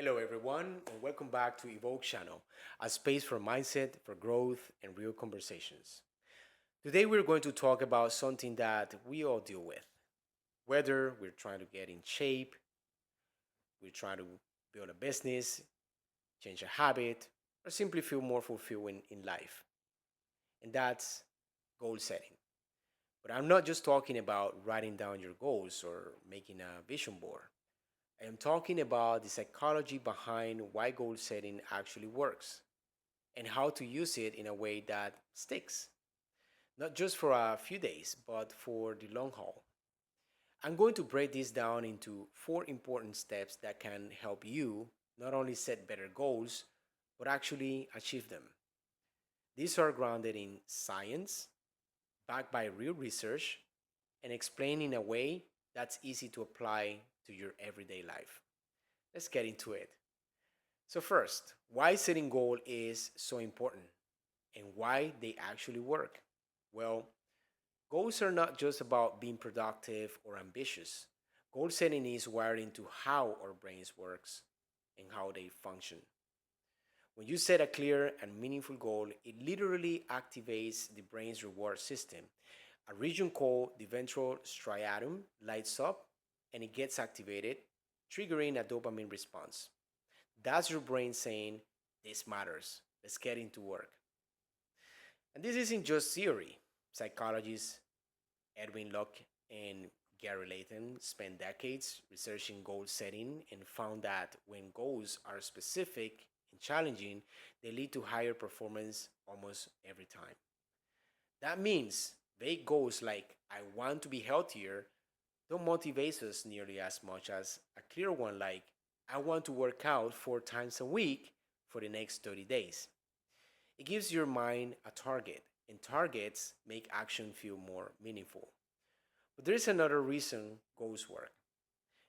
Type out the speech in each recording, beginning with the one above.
Hello, everyone, and welcome back to Evoke Channel, a space for mindset, for growth, and real conversations. Today, we're going to talk about something that we all deal with. Whether we're trying to get in shape, we're trying to build a business, change a habit, or simply feel more fulfilled in life. And that's goal setting. But I'm not just talking about writing down your goals or making a vision board. I am talking about the psychology behind why goal setting actually works and how to use it in a way that sticks, not just for a few days, but for the long haul. I'm going to break this down into four important steps that can help you not only set better goals, but actually achieve them. These are grounded in science, backed by real research, and explained in a way that's easy to apply to your everyday life. Let's get into it. So, first, why setting goal is so important and why they actually work. Well, goals are not just about being productive or ambitious. Goal setting is wired into how our brains works and how they function. When you set a clear and meaningful goal, it literally activates the brain's reward system. A region called the ventral striatum lights up and it gets activated, triggering a dopamine response. That's your brain saying, "This matters. Let's get into work." And this isn't just theory. Psychologists Edwin Locke and Gary Layton spent decades researching goal setting and found that when goals are specific and challenging, they lead to higher performance almost every time. That means vague goals like "I want to be healthier" don't motivate us nearly as much as a clear one like "I want to work out 4 times a week for the next 30 days." It gives your mind a target, and targets make action feel more meaningful. But there's another reason goals work.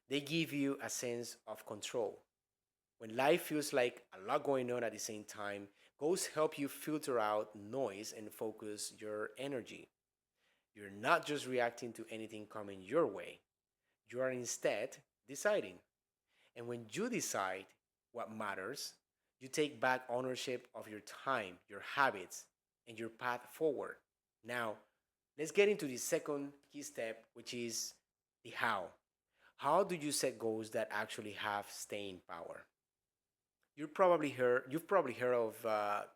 They give you a sense of control. When life feels like a lot going on at the same time, goals help you filter out noise and focus your energy. You're not just reacting to anything coming your way, you are instead deciding. And when you decide what matters, you take back ownership of your time, your habits, and your path forward. Now, let's get into the second key step, which is the how. How do you set goals that actually have staying power? You've probably heard of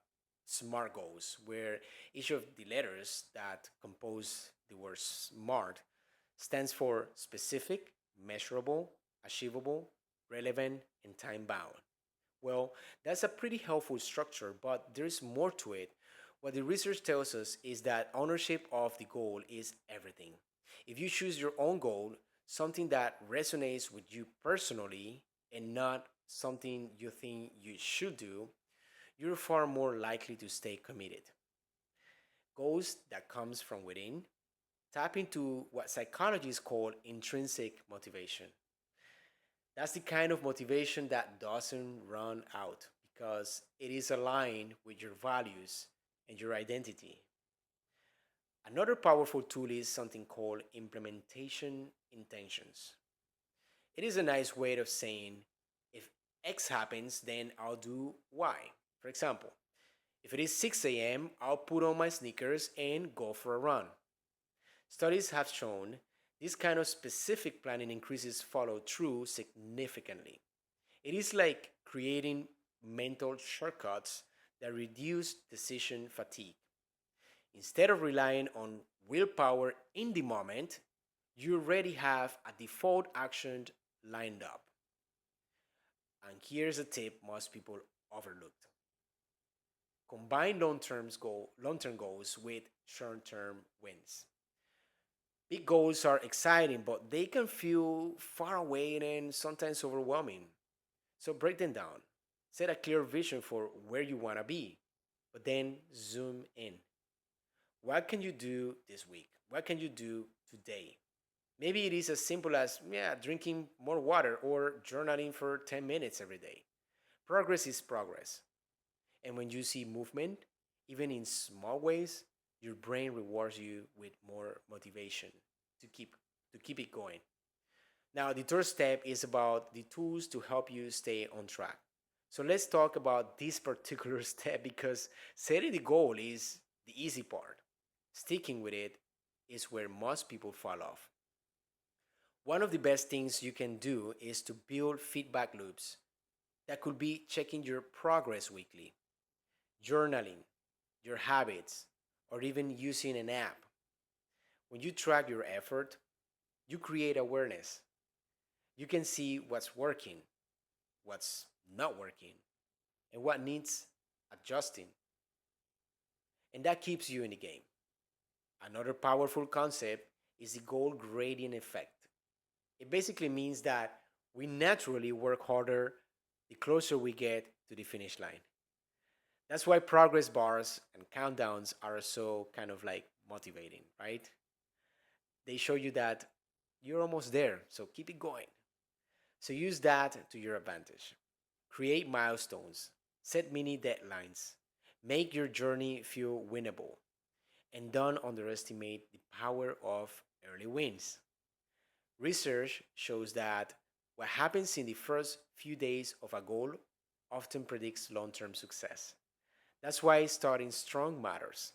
SMART goals, where each of the letters that compose the word SMART stands for specific, measurable, achievable, relevant, and time bound. Well, that's a pretty helpful structure, but there's more to it. What the research tells us is that ownership of the goal is everything. If you choose your own goal, something that resonates with you personally and not something you think you should do, you're far more likely to stay committed. Goals that comes from within tap into what psychologists call intrinsic motivation. That's the kind of motivation that doesn't run out because it is aligned with your values and your identity. Another powerful tool is something called implementation intentions. It is a nice way of saying, if X happens, then I'll do Y. For example, if it is 6 a.m., I'll put on my sneakers and go for a run. Studies have shown this kind of specific planning increases follow through significantly. It is like creating mental shortcuts that reduce decision fatigue. Instead of relying on willpower in the moment, you already have a default action lined up. And here's a tip most people overlooked. Combine long-term goals with short-term wins. Big goals are exciting, but they can feel far away and sometimes overwhelming. So break them down. Set a clear vision for where you want to be, but then zoom in. What can you do this week? What can you do today? Maybe it is as simple as, yeah, drinking more water or journaling for 10 minutes every day. Progress is progress. And when you see movement, even in small ways, your brain rewards you with more motivation to keep to keep it going. Now, the third step is about the tools to help you stay on track. So let's talk about this particular step because setting the goal is the easy part. Sticking with it is where most people fall off. One of the best things you can do is to build feedback loops. That could be checking your progress weekly, journaling, your habits, or even using an app. When you track your effort, you create awareness. You can see what's working, what's not working, and what needs adjusting. And that keeps you in the game. Another powerful concept is the goal gradient effect. It basically means that we naturally work harder the closer we get to the finish line. That's why progress bars and countdowns are so kind of like motivating, right? They show you that you're almost there, so keep it going. So use that to your advantage. Create milestones, set mini deadlines, make your journey feel winnable, and don't underestimate the power of early wins. Research shows that what happens in the first few days of a goal often predicts long term success. That's why starting strong matters.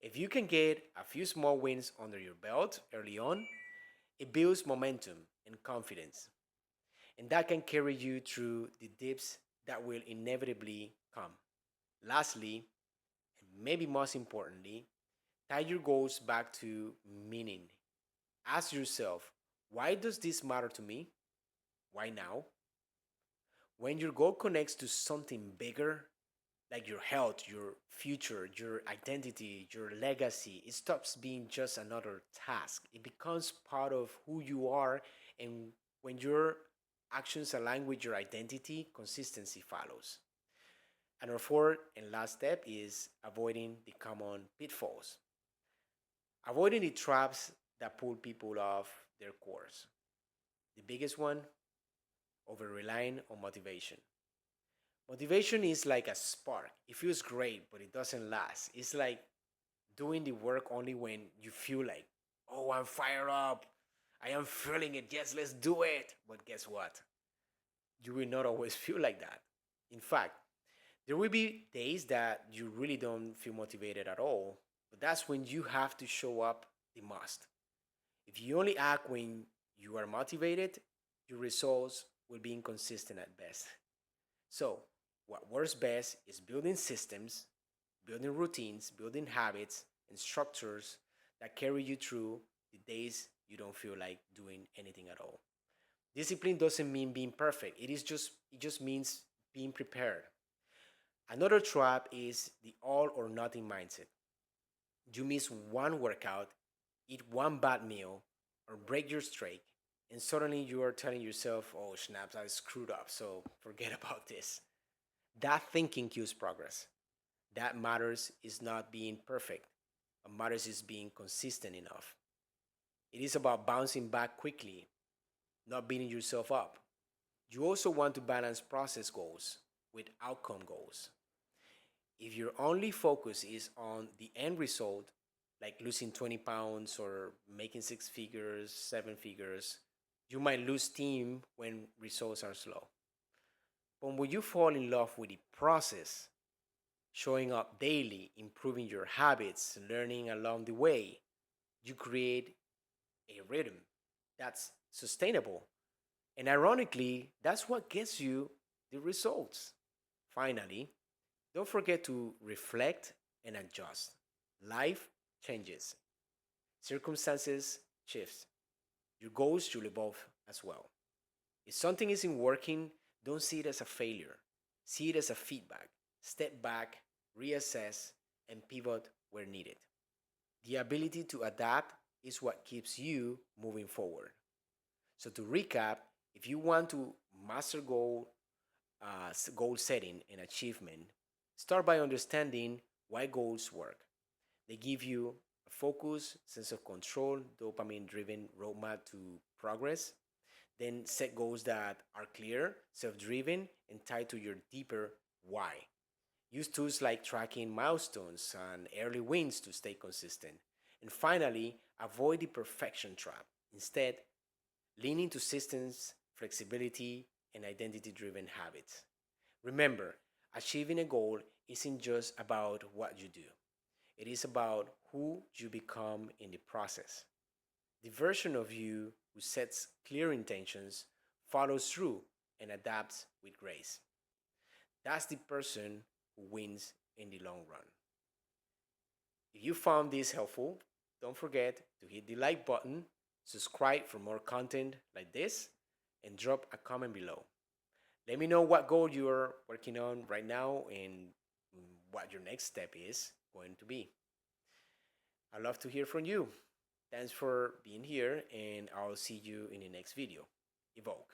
If you can get a few small wins under your belt early on, it builds momentum and confidence, and that can carry you through the dips that will inevitably come. Lastly, and maybe most importantly, tie your goals back to meaning. Ask yourself, why does this matter to me? Why now? When your goal connects to something bigger, like your health, your future, your identity, your legacy, it stops being just another task. It becomes part of who you are, and when your actions align with your identity, consistency follows. And our fourth and last step is avoiding the common pitfalls. Avoiding the traps that pull people off their course. The biggest one, over relying on motivation. Motivation is like a spark. It feels great, but it doesn't last. It's like doing the work only when you feel like, oh, I'm fired up. I am feeling it. Yes, let's do it. But guess what? You will not always feel like that. In fact, there will be days that you really don't feel motivated at all, but that's when you have to show up the most. If you only act when you are motivated, your results will be inconsistent at best. So, what works best is building systems, building routines, building habits, and structures that carry you through the days you don't feel like doing anything at all. Discipline doesn't mean being perfect. It just means being prepared. Another trap is the all or nothing mindset. You miss one workout, eat one bad meal, or break your streak, and suddenly you are telling yourself, oh, snaps, I screwed up, so forget about this. That thinking kills progress. That matters is not being perfect. What matters is being consistent enough. It is about bouncing back quickly, not beating yourself up. You also want to balance process goals with outcome goals. If your only focus is on the end result, like losing 20 pounds or making six figures, seven figures, you might lose steam when results are slow. But when you fall in love with the process, showing up daily, improving your habits, learning along the way, you create a rhythm that's sustainable. And ironically, that's what gets you the results. Finally, don't forget to reflect and adjust. Life changes, circumstances shift, your goals should evolve as well. If something isn't working, don't see it as a failure. See it as a feedback. Step back, reassess, and pivot where needed. The ability to adapt is what keeps you moving forward. So, to recap, if you want to master goal setting and achievement, start by understanding why goals work. They give you a focus, sense of control, dopamine driven roadmap to progress. Then set goals that are clear, self driven, and tied to your deeper why. Use tools like tracking milestones and early wins to stay consistent. And finally, avoid the perfection trap. Instead, leaning to systems, flexibility, and identity driven habits. Remember, achieving a goal isn't just about what you do, it is about who you become in the process. The version of you who sets clear intentions, follows through, and adapts with grace. That's the person who wins in the long run. If you found this helpful, don't forget to hit the like button, subscribe for more content like this, and drop a comment below. Let me know what goal you're working on right now and what your next step is going to be. I'd love to hear from you. Thanks for being here, and I'll see you in the next video. Evoke.